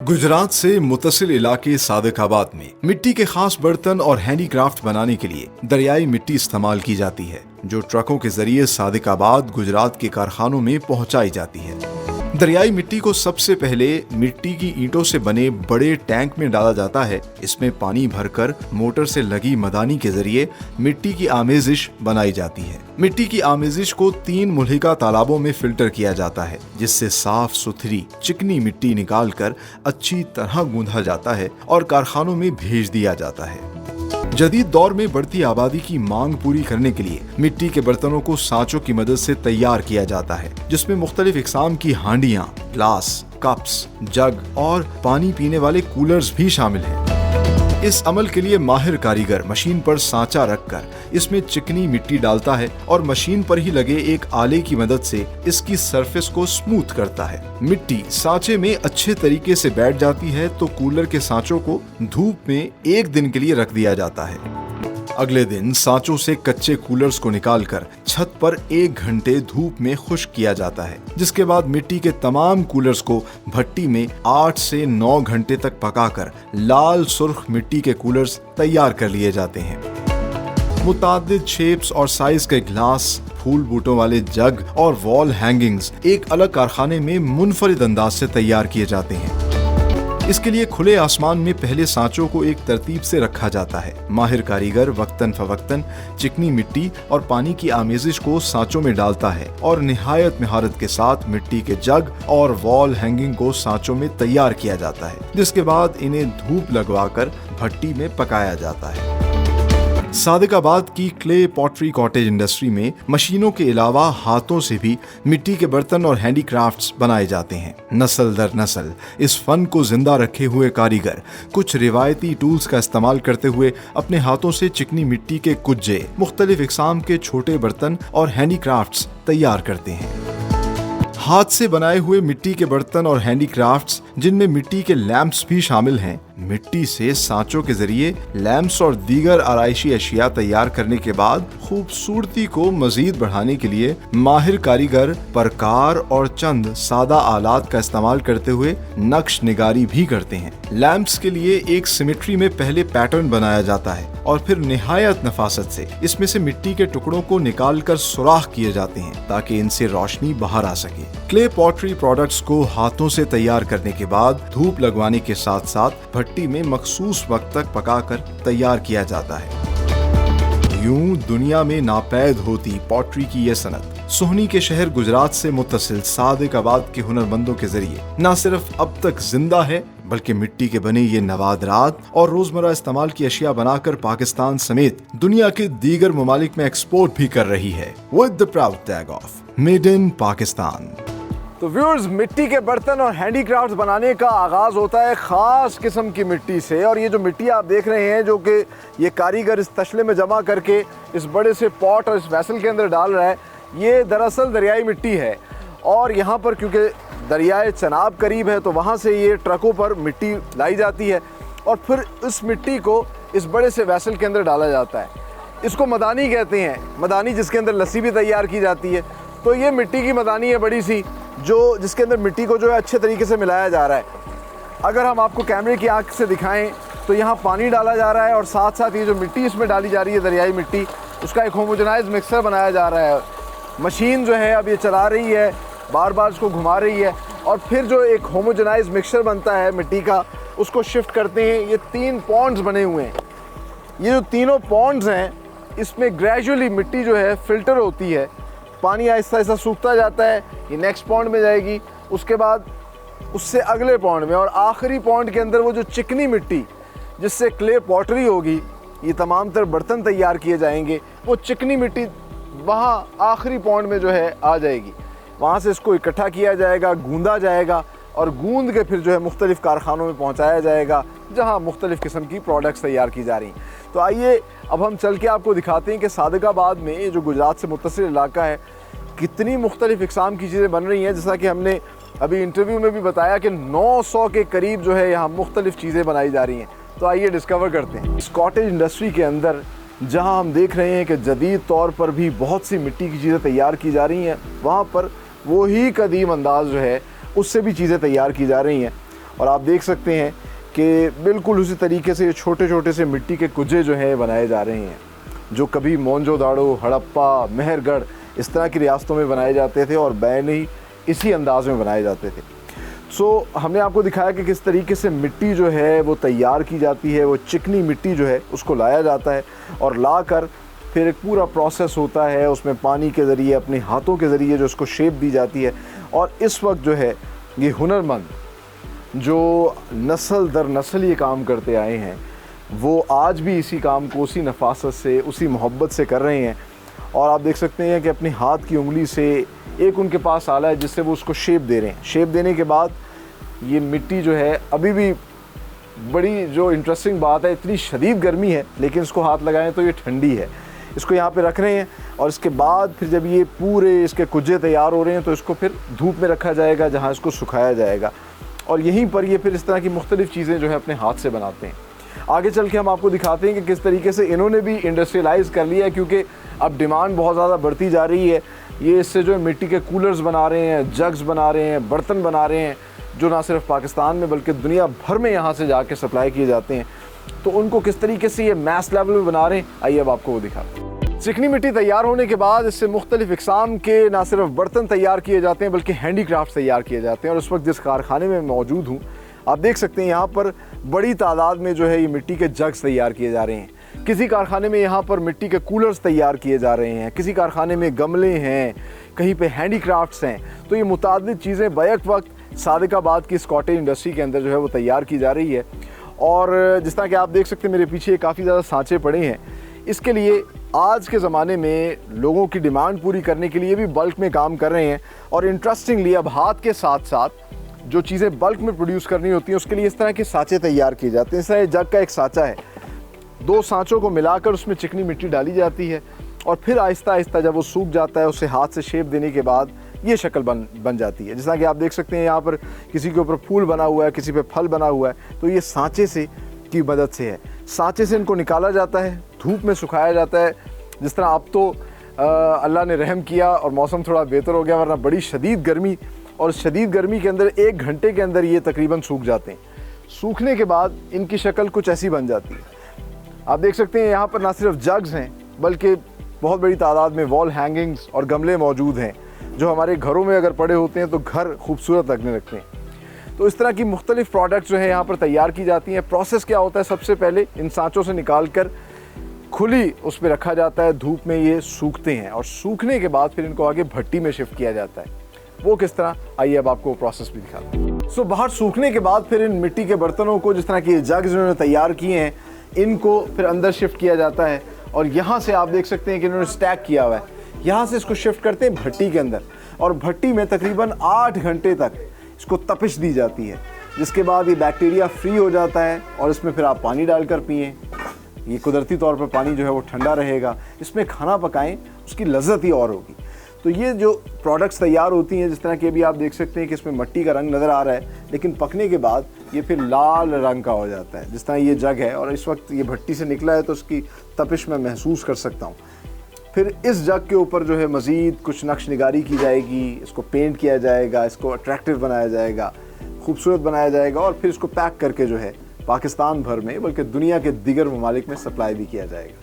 गुजरात से मुत्तसिल इलाके सादिकाबाद में मिट्टी के खास बर्तन और हैंडीक्राफ्ट बनाने के लिए दरियाई मिट्टी इस्तेमाल की जाती है, जो ट्रकों के जरिए सादिकाबाद गुजरात के कारखानों में पहुंचाई जाती है। दरियाई मिट्टी को सबसे पहले मिट्टी की ईंटों से बने बड़े टैंक में डाला जाता है। इसमें पानी भरकर मोटर से लगी मदानी के जरिए मिट्टी की आमेजिश बनाई जाती है। मिट्टी की आमेजिश को 3 मुल्हिका तालाबों में फिल्टर किया जाता है, जिससे साफ सुथरी चिकनी मिट्टी निकालकर अच्छी तरह गूंधा जाता है और कारखानों में भेज दिया जाता है। जदीद दौर में बढ़ती आबादी की मांग पूरी करने के लिए मिट्टी के बर्तनों को सांचों की मदद से तैयार किया जाता है, जिसमें मुख्तलिफ इकसाम की हांडियां, ग्लास, कप्स, जग और पानी पीने वाले कूलर्स भी शामिल हैं। इस अमल के लिए माहिर कारीगर मशीन पर सांचा रखकर इसमें चिकनी मिट्टी डालता है और मशीन पर ही लगे एक आले की मदद से इसकी सरफेस को स्मूथ करता है। मिट्टी सांचे में अच्छे तरीके से बैठ जाती है तो कूलर के सांचों को धूप में 1 दिन के लिए रख दिया जाता है। अगले दिन सांचों से कच्चे कूलर्स को निकालकर छत पर 1 घंटे धूप में खुश्क किया जाता है, जिसके बाद मिट्टी के तमाम कूलर्स को भट्टी में 8 से 9 घंटे तक पकाकर लाल सुर्ख मिट्टी के कूलर्स तैयार कर लिए जाते हैं। मुतादिद शेप्स और साइज के ग्लास, फूल बूटों वाले जग और वॉल हैंगिंग्स एक अलग कारखाने में मुनफरिद अंदाज से तैयार किए जाते हैं। इसके लिए खुले आसमान में पहले सांचों को एक तरतीब से रखा जाता है। माहिर कारीगर वक्तन फवक्तन चिकनी मिट्टी और पानी की आमेजिश को सांचों में डालता है और निहायत महारत के साथ मिट्टी के जग और वॉल हैंगिंग को सांचों में तैयार किया जाता है, जिसके बाद इन्हें धूप लगवाकर भट्टी में पकाया जाता है। सादिकाबाद की क्ले पॉटरी कॉटेज इंडस्ट्री में मशीनों के अलावा हाथों से भी मिट्टी के बर्तन और हैंडीक्राफ्ट्स बनाए जाते हैं। नस्ल दर नस्ल इस फन को जिंदा रखे हुए कारीगर कुछ रिवायती टूल्स का इस्तेमाल करते हुए अपने हाथों से चिकनी मिट्टी के कुज्जे, मुख्तलिफ इकसाम के छोटे बर्तन और हैंडीक्राफ्ट्स तैयार करते हैं। हाथ से बनाए हुए मिट्टी के बर्तन और हैंडीक्राफ्ट्स, जिनमें मिट्टी के लैंप्स भी शामिल हैं, मिट्टी से सांचों के जरिए लैंप्स और दीगर आराइशी अशिया तैयार करने के बाद खूबसूरती को मजीद बढ़ाने के लिए माहिर कारीगर परकार और चंद सादा आलात का इस्तेमाल करते हुए नक्श निगारी भी करते हैं। लैंप्स के लिए एक सिमेट्री में पहले पैटर्न बनाया जाता है और फिर निहायत नफासत से इसमें से मिट्टी के टुकड़ों को निकालकर सुराख किए जाते हैं ताकि इनसे रोशनी बाहर आ सके। क्ले पॉटरी प्रोडक्ट्स को हाथों से तैयार करने के बाद धूप लगवाने के साथ साथ भट्टी में मखसूस वक्त तक पकाकर तैयार किया जाता है। यूं दुनिया में नापैद होती पॉटरी की यह सनत सोहनी के शहर गुजरात से मुत्तसिल सादिकाबाद के हुनरमंदों के जरिए न सिर्फ अब तक जिंदा है, बल्कि मिट्टी के बने ये नवादरात और रोजमर्रा इस्तेमाल की अशिया बनाकर पाकिस्तान समेत दुनिया के दीगर ममालिक में एक्सपोर्ट भी कर रही है, with the proud tag of made in Pakistan. तो व्यूअर्स, मिट्टी के बर्तन और हैंडीक्राफ्ट बनाने का आगाज़ होता है ख़ास किस्म की मिट्टी से। और ये जो मिट्टी आप देख रहे हैं, जो कि ये कारीगर इस तशले में जमा करके इस बड़े से पॉट और इस वैसल के अंदर डाल रहा है, ये दरअसल दरियाई मिट्टी है। और यहाँ पर क्योंकि दरियाए चनाब करीब है, तो वहाँ से ये ट्रकों पर मिट्टी लाई जाती है और फिर इस मिट्टी को इस बड़े से वैसल के अंदर डाला जाता है। इसको मदानी कहते हैं, मदानी जिसके अंदर लस्सी भी तैयार की जाती है। तो ये मिट्टी की मदानी है बड़ी सी, जो जिसके अंदर मिट्टी को जो है अच्छे तरीके से मिलाया जा रहा है। अगर हम आपको कैमरे की आंख से दिखाएं तो यहाँ पानी डाला जा रहा है और साथ साथ ये जो मिट्टी इसमें डाली जा रही है, दरियाई मिट्टी, उसका एक होमोजेनाइज मिक्सर बनाया जा रहा है। मशीन जो है अब ये चला रही है, बार बार इसको घुमा रही है और फिर जो एक होमोजेनाइज मिक्सचर बनता है मिट्टी का, उसको शिफ्ट करते हैं। ये 3 पॉन्ड्स बने हुए हैं। ये जो तीनों पॉन्ड्स हैं, इसमें ग्रेजुअली मिट्टी जो है फ़िल्टर होती है, पानी आहिस्ता आहिस्ता सूखता जाता है, ये नेक्स्ट पॉन्ड में जाएगी, उसके बाद उससे अगले पॉन्ड में, और आखिरी पॉन्ड के अंदर वो जो चिकनी मिट्टी जिससे क्ले पॉटरी होगी, ये तमाम तर बर्तन तैयार किए जाएंगे, वो चिकनी मिट्टी वहाँ आखिरी पॉन्ड में जो है आ जाएगी। वहाँ से इसको इकट्ठा किया जाएगा, गूंदा जाएगा और गूंद के फिर जो है मुख्तलिफ़ कारखानों में पहुँचाया जाएगा, जहाँ मुख्तलिफ़ किस्म की प्रोडक्ट्स तैयार की जा रही हैं। तो आइए अब हम चल के आपको दिखाते हैं कि सादिकाबाद में, ये जो गुजरात से मुत्तसिल इलाका है, कितनी मुख्तलिफ़ इक़साम की चीज़ें बन रही हैं। जैसा कि हमने अभी इंटरव्यू में भी बताया कि 900 के करीब जो है यहाँ मुख्तलिफ़ चीज़ें बनाई जा रही हैं। तो आइए डिस्कवर करते हैं। इस कॉटेज इंडस्ट्री के अंदर जहाँ हम देख रहे हैं कि जदीद तौर पर भी बहुत सी मिट्टी की चीज़ें तैयार की जा रही हैं, वहाँ पर वही कदीम अंदाज़ जो है उससे भी चीज़ें तैयार की जा रही हैं। और आप देख सकते हैं कि बिल्कुल उसी तरीके से ये छोटे छोटे से मिट्टी के कुजे जो हैं बनाए जा रहे हैं, जो कभी मोहनजोदाड़ो, हड़प्पा, मेहरगढ़ इस तरह की रियासतों में बनाए जाते थे और बैनी इसी अंदाज में बनाए जाते थे। हमने आपको दिखाया कि किस तरीके से मिट्टी जो है वो तैयार की जाती है। वो चिकनी मिट्टी जो है उसको लाया जाता है और लाकर फिर एक पूरा प्रोसेस होता है, उसमें पानी के ज़रिए, अपने हाथों के ज़रिए जो उसको शेप दी जाती है। और इस वक्त जो है ये हुनरमंद जो नस्ल दर नस्ल ये काम करते आए हैं, वो आज भी इसी काम को उसी नफासत से, उसी मोहब्बत से कर रहे हैं। और आप देख सकते हैं कि अपनी हाथ की उंगली से एक उनके पास आला है जिससे वो उसको शेप दे रहे हैं। शेप देने के बाद ये मिट्टी जो है, अभी भी बड़ी जो इंटरेस्टिंग बात है, इतनी शदीद गर्मी है लेकिन इसको हाथ लगाएं तो ये ठंडी है। इसको यहाँ पे रख रहे हैं और इसके बाद फिर जब ये पूरे इसके कुजे तैयार हो रहे हैं तो इसको फिर धूप में रखा जाएगा जहाँ इसको सुखाया जाएगा। और यहीं पर ये फिर इस तरह की मुख्तलिफ़ चीज़ें जो है अपने हाथ से बनाते हैं। आगे चल के हम आपको दिखाते हैं कि किस तरीके से इन्होंने भी इंडस्ट्रियलाइज़ कर लिया है, क्योंकि अब डिमांड बहुत ज़्यादा बढ़ती जा रही है। ये इससे जो है मिट्टी के कूलर्स बना रहे हैं, जग्स बना रहे हैं, बर्तन बना रहे हैं, जो ना सिर्फ पाकिस्तान में बल्कि दुनिया भर में यहाँ से जाके सप्लाई किए जाते हैं। तो उनको किस तरीके से ये मैस लेवल में बना रहे हैं, आइए अब आपको वो दिखाते हैं। चिकनी मिट्टी तैयार होने के बाद इससे मुख्तलिफ़ इक़साम के ना सिर्फ बर्तन तैयार किए जाते हैं बल्कि हैंडीक्राफ्ट तैयार किए जाते हैं। और उस वक्त जिस कारखाने में मौजूद हूँ, आप देख सकते हैं यहाँ पर बड़ी तादाद में जो है ये मिट्टी के जग्स तैयार किए जा रहे हैं। किसी कारखाने में यहाँ पर मिट्टी के कूलर्स तैयार किए जा रहे हैं, किसी कारखाने में गमले हैं, कहीं पे हैंडीक्राफ्ट्स हैं। तो ये मुतादिद चीज़ें बैक वक्त सादिकाबाद की इस कॉटेज इंडस्ट्री के अंदर जो है वो तैयार की जा रही है। और जिस तरह कि आप देख सकते हैं मेरे पीछे काफ़ी ज़्यादा सांचे पड़े हैं। इसके लिए आज के ज़माने में लोगों की डिमांड पूरी करने के लिए भी बल्क में काम कर रहे हैं। और इंटरेस्टिंगली अब हाथ के साथ साथ जो चीज़ें बल्क में प्रोड्यूस करनी होती हैं उसके लिए इस तरह के सांचे तैयार किए जाते हैं। इस तरह जग का एक सांचा है, 2 सांचों को मिलाकर उसमें चिकनी मिट्टी डाली जाती है और फिर आहिस्ता आहिस्ता जब वो सूख जाता है उसे हाथ से शेप देने के बाद ये शक्ल बन जाती है। जैसा कि आप देख सकते हैं यहाँ पर किसी के ऊपर फूल बना हुआ है, किसी पे फल बना हुआ है, तो ये सांचे से की मदद से है। सांचे से इनको निकाला जाता है, धूप में सुखाया जाता है। जिस तरह अब तो अल्लाह ने रहम किया और मौसम थोड़ा बेहतर हो गया, वरना बड़ी शदीद गर्मी, और शदीद गर्मी के अंदर 1 घंटे के अंदर ये तकरीबन सूख जाते हैं। सूखने के बाद इनकी शक्ल कुछ ऐसी बन जाती है। आप देख सकते हैं यहाँ पर ना सिर्फ जग्स हैं बल्कि बहुत बड़ी तादाद में वॉल हैंगिंग्स और गमले मौजूद हैं, जो हमारे घरों में अगर पड़े होते हैं तो घर खूबसूरत लगने लगते हैं। तो इस तरह की मुख्तलिफ़ प्रोडक्ट्स जो है यहाँ पर तैयार की जाती हैं। प्रोसेस क्या होता है, सबसे पहले इन सांचों से निकाल कर खुली उस पर रखा जाता है, धूप में ये सूखते हैं और सूखने के बाद फिर इनको आगे भट्टी में शिफ्ट किया जाता है। वो किस तरह, आइए अब आपको प्रोसेस भी दिखाते हैं। बाहर सूखने के बाद फिर इन मिट्टी के बर्तनों को, जिस तरह की जग्स इन्होंने तैयार किए हैं, इनको फिर अंदर शिफ्ट किया जाता है। और यहाँ से आप देख सकते हैं कि इन्होंने स्टैक किया हुआ है। यहाँ से इसको शिफ्ट करते हैं भट्टी के अंदर और भट्टी में तकरीबन 8 घंटे तक इसको तपिश दी जाती है, जिसके बाद ये बैक्टीरिया फ्री हो जाता है और इसमें फिर आप पानी डालकर पिएं। ये कुदरती तौर पर पानी जो है वो ठंडा रहेगा। इसमें खाना पकाएं, उसकी लज्जत ही और होगी। तो ये जो प्रोडक्ट्स तैयार होती हैं, जिस तरह की अभी आप देख सकते हैं कि इसमें मिट्टी का रंग नज़र आ रहा है, लेकिन पकने के बाद ये फिर लाल रंग का हो जाता है। जिस तरह ये जग है और इस वक्त ये भट्टी से निकला है तो उसकी तपिश मैं महसूस कर सकता हूँ। फिर इस जग के ऊपर जो है मज़ीद कुछ नक्श निगारी की जाएगी, इसको पेंट किया जाएगा, इसको अट्रैक्टिव बनाया जाएगा, खूबसूरत बनाया जाएगा और फिर इसको पैक करके जो है पाकिस्तान भर में बल्कि दुनिया के दीगर ममालिक में सप्लाई भी किया जाएगा।